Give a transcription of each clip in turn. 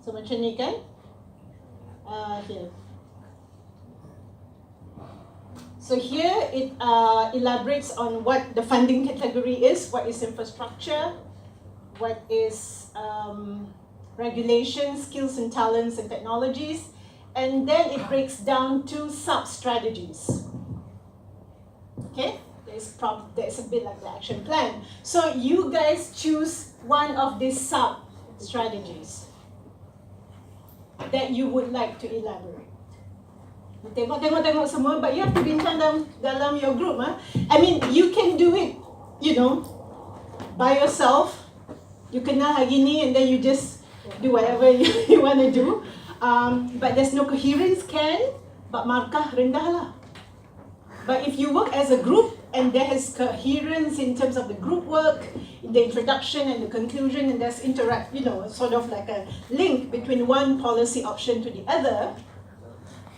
So macam ni kan? Here. So here it elaborates on what the funding category is, what is infrastructure, what is regulation, skills and talents and technologies, and then it breaks down to sub-strategies. Okay, there's a bit like the action plan. So you guys choose one of these sub-strategies that you would like to elaborate. Tengok semua, but you have to bincang dalam your group. I mean, you can do it, you know, by yourself. You kenal hari ni and then you just do whatever you want to do. But there's no coherence, but markah rendah lah. But if you work as a group and there is coherence in terms of the group work, in the introduction and the conclusion, and there's sort of like a link between one policy option to the other,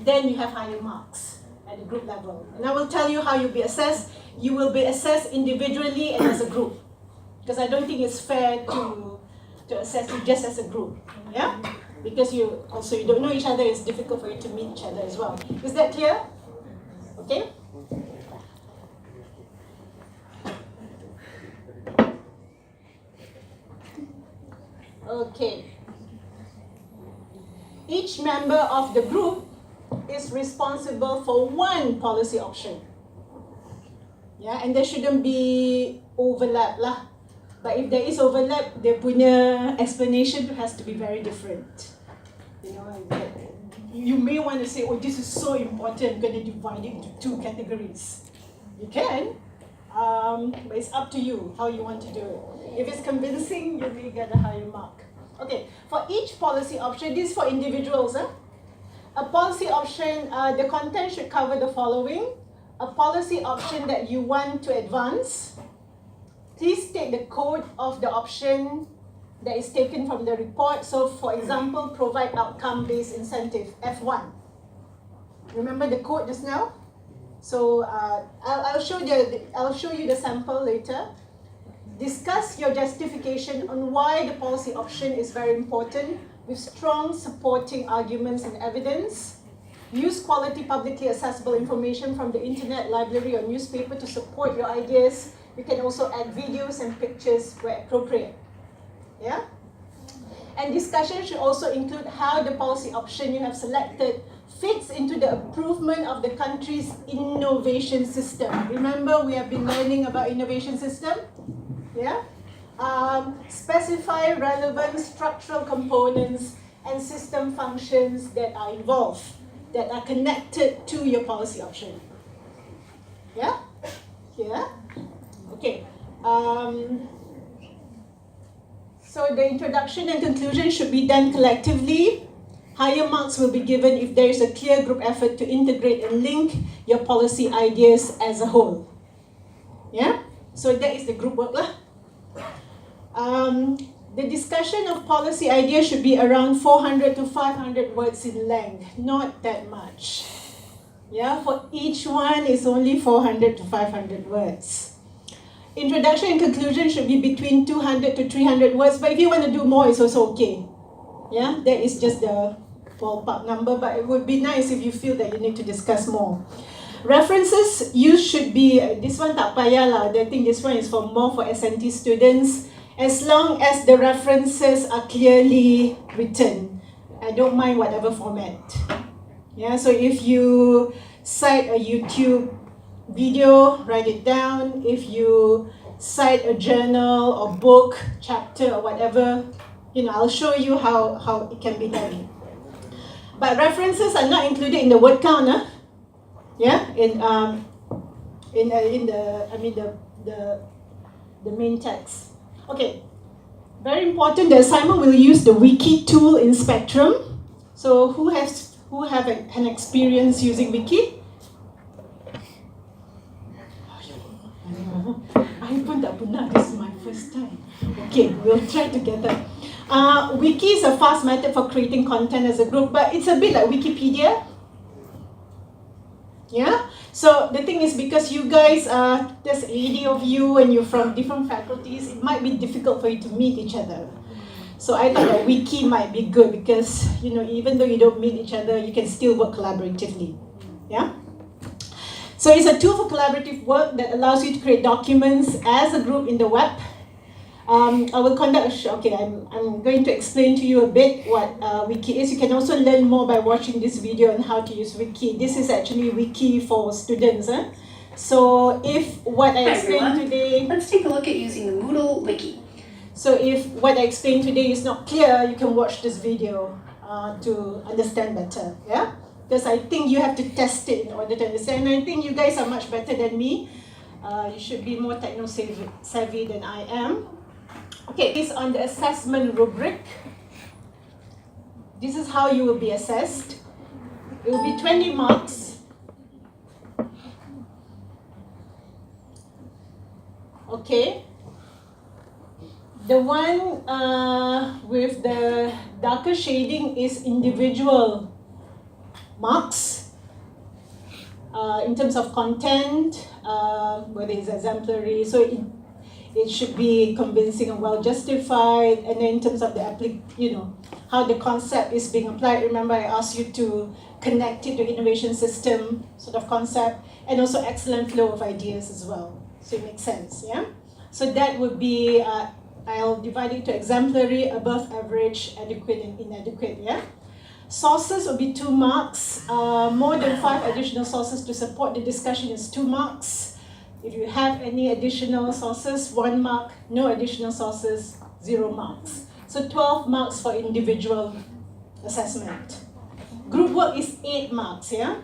then you have higher marks at the group level. And I will tell you how you'll be assessed. You will be assessed individually and as a group, because I don't think it's fair to assess you just as a group. Yeah, because you don't know each other. It's difficult for you to meet each other as well. Is that clear? Okay. Okay. Each member of the group is responsible for one policy option. Yeah, and there shouldn't be overlap lah. But if there is overlap, the punya explanation has to be very different. You know, you may want to say, oh, this is so important, I'm going to divide it into two categories. You can, but it's up to you how you want to do it. If it's convincing, you may get a higher mark. Okay, for each policy option, this is for individuals. A policy option, the content should cover the following. A policy option that you want to advance. Please state the code of the option that is taken from the report. So for example, provide outcome-based incentive, F1. Remember the code just now? So I'll show you the sample later. Discuss your justification on why the policy option is very important with strong supporting arguments and evidence. Use quality publicly accessible information from the internet, library or newspaper to support your ideas. You can also add videos and pictures where appropriate. Yeah? And discussion should also include how the policy option you have selected fits into the improvement of the country's innovation system. Remember, we have been learning about innovation system? Yeah? Specify relevant structural components and system functions that are involved, that are connected to your policy option. Yeah? Yeah? Okay. So the introduction and conclusion should be done collectively. Higher marks will be given if there is a clear group effort to integrate and link your policy ideas as a whole. Yeah? So that is the group work lah. The discussion of policy ideas should be around 400 to 500 words in length, not that much. Yeah, for each one is only 400 to 500 words. Introduction and conclusion should be between 200 to 300 words, but if you want to do more, it's also okay. Yeah, that is just the ballpark number, but it would be nice if you feel that you need to discuss more. References used should be, this one tak payah lah, I think this one is more for SNT students, as long as the references are clearly written. I don't mind whatever format. Yeah, so if you cite a YouTube video, write it down. If you cite a journal or book, chapter or whatever, I'll show you how it can be done. But references are not included in the word count, yeah, the main text. Okay, very important. The assignment will use the wiki tool in Spectrum. So who have an experience using wiki? I pun tak pernah. This is my first time. Okay, we'll try together. Wiki is a fast method for creating content as a group, but it's a bit like Wikipedia. Yeah? So the thing is, because you guys, there's 80 of you and you're from different faculties, it might be difficult for you to meet each other. So I thought a wiki might be good because, you know, even though you don't meet each other, you can still work collaboratively. Yeah? So it's a tool for collaborative work that allows you to create documents as a group in the web. I will conduct I'm going to explain to you a bit what Wiki is. You can also learn more by watching this video on how to use Wiki. This is actually Wiki for students. So if what I explained today... Let's take a look at using the Moodle Wiki. So if what I explained today is not clear, you can watch this video to understand better. Yeah? Because I think you have to test it in order to understand. And I think you guys are much better than me. You should be more techno-savvy than I am. Okay, based on the assessment rubric, this is how you will be assessed. It will be 20 marks. Okay. The one with the darker shading is individual marks in terms of content, whether it's exemplary. So it should be convincing and well justified. And then in terms of the how the concept is being applied, remember I asked you to connect it to innovation system sort of concept, and also excellent flow of ideas as well. So it makes sense, yeah? So that would be, I'll divide it to exemplary, above average, adequate, and inadequate, yeah? Sources will be 2 marks. More than 5 additional sources to support the discussion is 2 marks. If you have any additional sources, 1 mark. No additional sources, 0 marks. So 12 marks for individual assessment. Group work is 8 marks, yeah?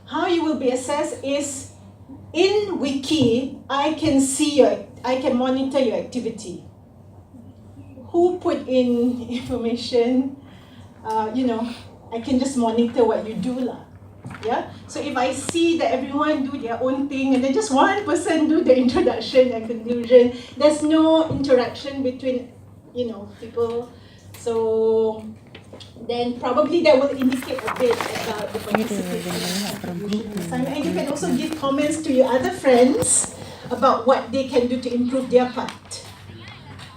How you will be assessed is, in Wiki, I can monitor your activity. Who put in information, I can just monitor what you do lah. Yeah? So if I see that everyone do their own thing and then just one person do the introduction and conclusion, there's no interaction between, people. So then probably that will indicate a bit about the participation. And you can also give comments to your other friends about what they can do to improve their part.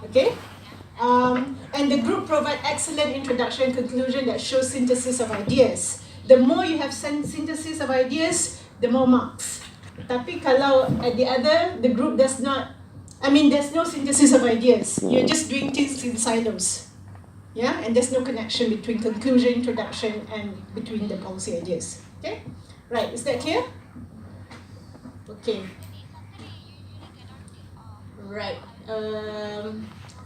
Okay? And the group provide excellent introduction and conclusion that shows synthesis of ideas. The more you have synthesis of ideas, the more marks. Tapi kalau at the group does not, there's no synthesis of ideas. You're just doing things in silos. Yeah, and there's no connection between conclusion, introduction, and between the policy ideas. Okay? Right, is that clear? Okay. Right.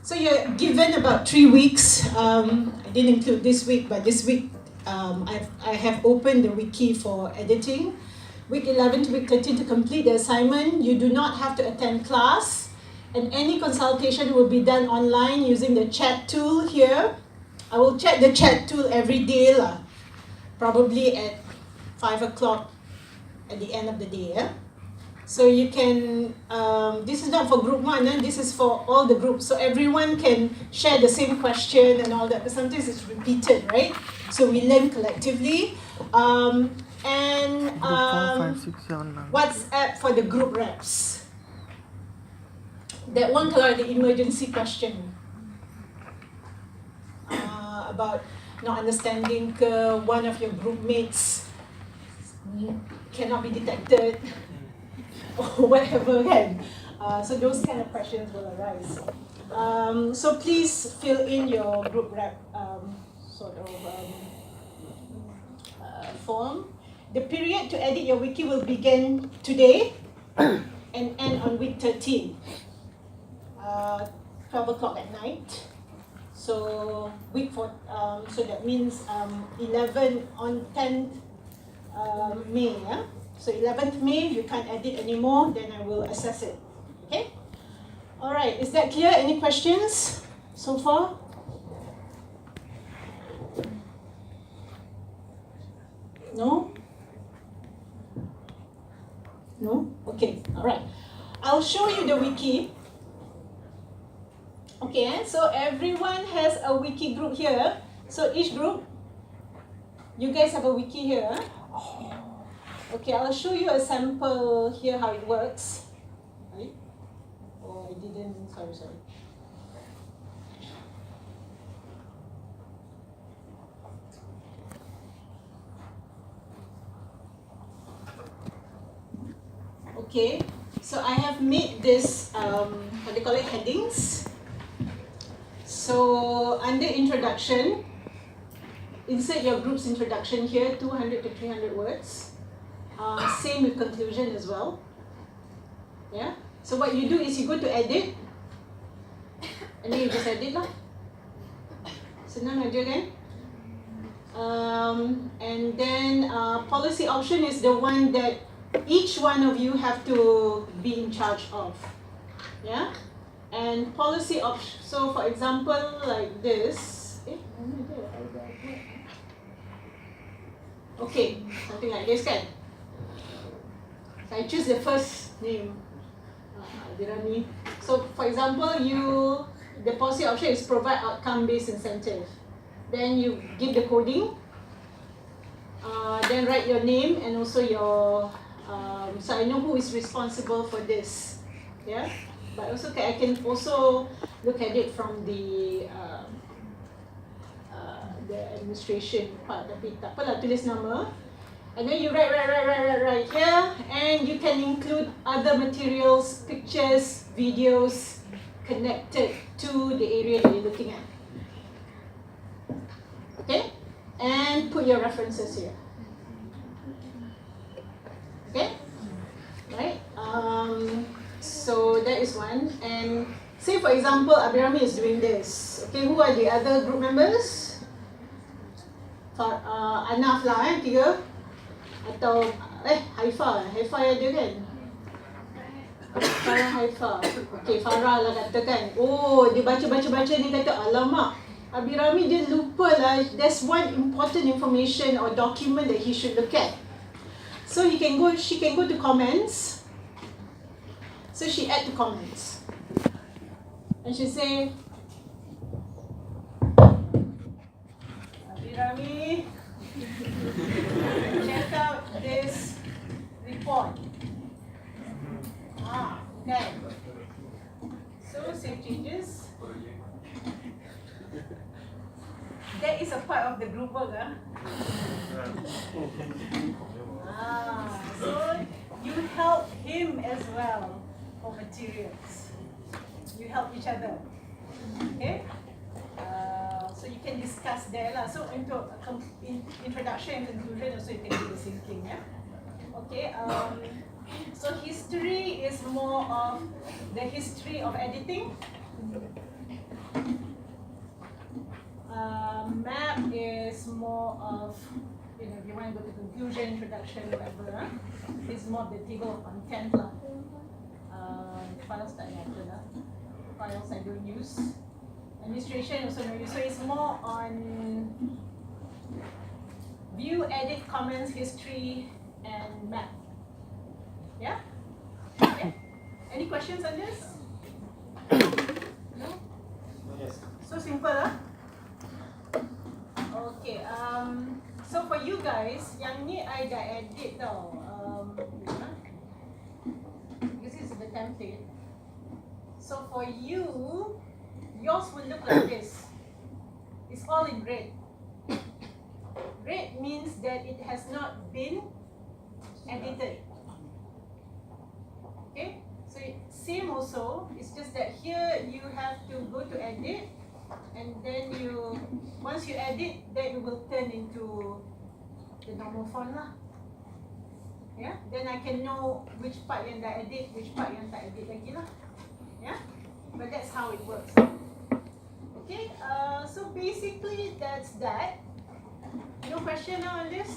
So you're given about 3 weeks. I didn't include this week, but this week I have opened the wiki for editing. Week 11 to week 13 to complete the assignment. You do not have to attend class, and any consultation will be done online using the chat tool here. I will check the chat tool every day, probably at 5 o'clock at the end of the day. Yeah? So you can, this is not for group 1, this is for all the groups. So everyone can share the same question and all that, but sometimes it's repeated, right? So we learn collectively. WhatsApp for the group reps. That one color, the emergency question. About not understanding one of your group mates cannot be detected. Or whatever can. So those kind of questions will arise. So please fill in your group rep form. The period to edit your wiki will begin today and end on week 13, 12 o'clock at night. So so that means 11 on 10th May. Yeah? So 11th May, you can't edit anymore, then I will assess it. Okay? Alright, is that clear? Any questions so far? No? No? Okay, alright. I'll show you the wiki. Okay, so everyone has a wiki group here. So each group, you guys have a wiki here. Okay, I'll show you a sample here how it works. Right? Oh, I didn't, sorry. Okay, so I have made this, what do you call it, headings. So under introduction, insert your group's introduction here, 200 to 300 words. Same with conclusion as well. Yeah. So what you do is you go to edit, and then you just edit lah. Senang aja kan? And then policy option is the one that each one of you have to be in charge of. Yeah. And policy option. So for example, like this. Okay, something like this kan. So I choose the first name. Dirami. So for example, the policy option is provide outcome-based incentive. Then you give the coding. Then write your name and also your. So I know who is responsible for this. Yeah. But also I can also look at it from the administration part. Tapi tak apalah, tulis nama. And then you write here, and you can include other materials, pictures, videos connected to the area that you're looking at. Okay? And put your references here. Okay? Right? So that is one. And say for example, Abirami is doing this. Okay, who are the other group members? Anaf lah, 3. Atau Haifa ada kan? Farah Haifa. Okay, Farah lah kata kan. Oh, dia baca ni kata, alamak, Abirami dia lupa lah, there's one important information or document that he should look at. So she can go to comments. So she add to comments. And she say, Abirami, check out this report. Okay. So save changes. That is a part of the group work. So you help him as well for materials. You help each other. Okay. So you can discuss there lah. So into introduction and conclusion also you can do the same thing, yeah. Okay. So history is more of the history of editing. Map is more of, if you want to go to conclusion, introduction, whatever. It's more of the table of content lah. Files tak ada lah. Files I don't use. Administration also no use. So it's more on view, edit, comments, history, and map. Yeah? Okay. Any questions on this? No? Yes. So simple lah. Okay. So for you guys, yang ni I dah edit tau. This is the template. So for you, yours will look like this. It's all in red. Red means that it has not been edited. Okay, so same also, it's just that here you have to go to edit, and then once you edit, then it will turn into the normal font lah. Yeah, then I can know which part yang dah edit, which part yang tak edit lagi lah. Yeah, but that's how it works. Okay, so basically that's that. No question now on this?